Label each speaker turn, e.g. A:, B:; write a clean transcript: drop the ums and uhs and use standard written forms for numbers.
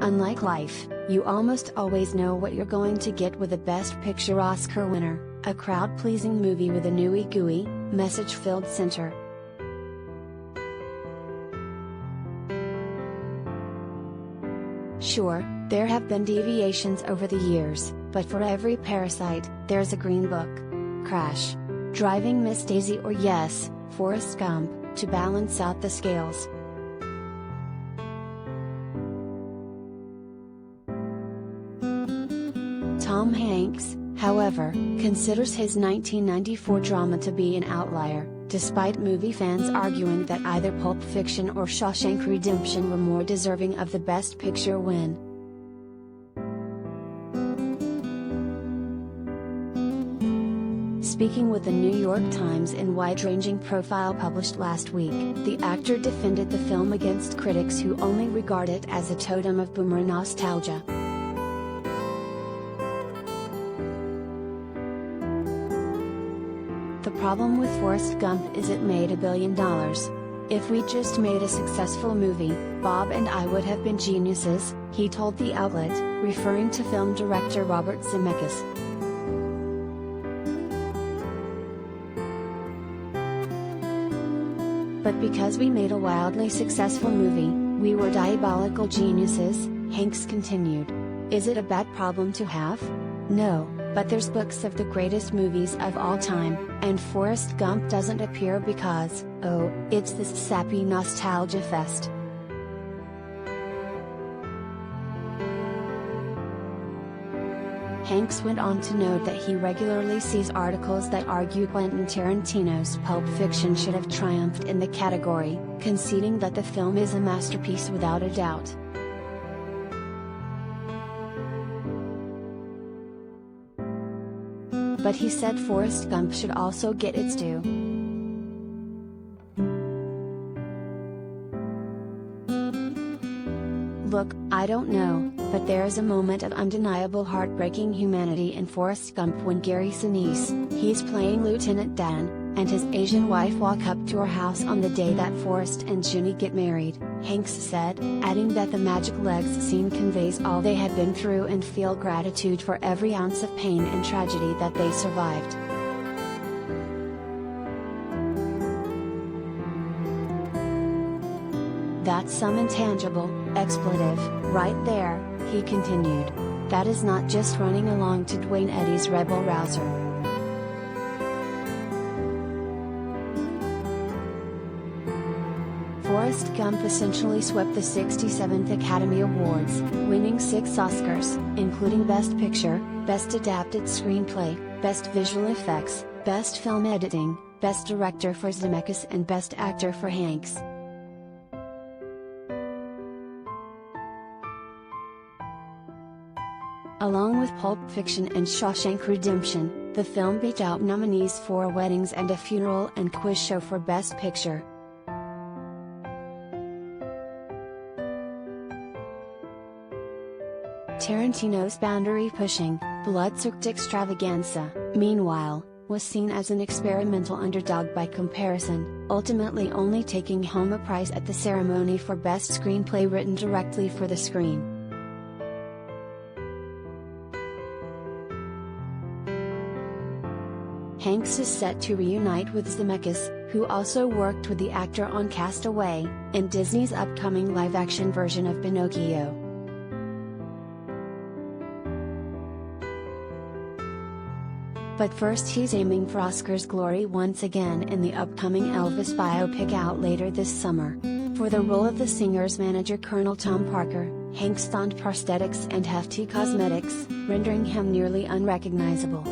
A: Unlike life, you almost always know what you're going to get with a Best Picture Oscar winner, a crowd-pleasing movie with an ooey-gooey, message-filled center. Sure, there have been deviations over the years, but for every Parasite, there's a Green Book, Crash, Driving Miss Daisy, or yes, Forrest Gump, to balance out the scales. Tom Hanks, however, considers his 1994 drama to be an outlier, despite movie fans arguing that either Pulp Fiction or Shawshank Redemption were more deserving of the Best Picture win. Speaking with the New York Times in wide-ranging profile published last week, the actor defended the film against critics who only regard it as a totem of boomer nostalgia. The problem with Forrest Gump is it made $1 billion. If we just made a successful movie, Bob and I would have been geniuses, he told the outlet, referring to film director Robert Zemeckis. But because we made a wildly successful movie, we were diabolical geniuses, Hanks continued. Is it a bad problem to have? No, but there's books of the greatest movies of all time, and Forrest Gump doesn't appear because, oh, it's this sappy nostalgia fest. Hanks went on to note that he regularly sees articles that argue Quentin Tarantino's Pulp Fiction should have triumphed in the category, conceding that the film is a masterpiece without a doubt. But he said Forrest Gump should also get its due. Look, I don't know, but there is a moment of undeniable heartbreaking humanity in Forrest Gump when Gary Sinise, he's playing Lieutenant Dan, and his Asian wife walk up to her house on the day that Forrest and Ginny get married, Hanks said, adding that the magic legs scene conveys all they had been through and feel gratitude for every ounce of pain and tragedy that they survived. That's some intangible, expletive, right there, he continued. That is not just running along to Dwayne Eddy's Rebel Rouser. Forrest Gump essentially swept the 67th Academy Awards, winning 6 Oscars, including Best Picture, Best Adapted Screenplay, Best Visual Effects, Best Film Editing, Best Director for Zemeckis and Best Actor for Hanks. Along with Pulp Fiction and Shawshank Redemption, the film beat out nominees for Weddings and a Funeral and Quiz Show for Best Picture. Tarantino's boundary-pushing, blood-soaked extravaganza, meanwhile, was seen as an experimental underdog by comparison, ultimately only taking home a prize at the ceremony for Best Screenplay written directly for the screen. Hanks is set to reunite with Zemeckis, who also worked with the actor on Castaway, in Disney's upcoming live-action version of Pinocchio. But first he's aiming for Oscar's glory once again in the upcoming Elvis biopic out later this summer. For the role of the singer's manager Colonel Tom Parker, Hanks donned prosthetics and hefty cosmetics, rendering him nearly unrecognizable.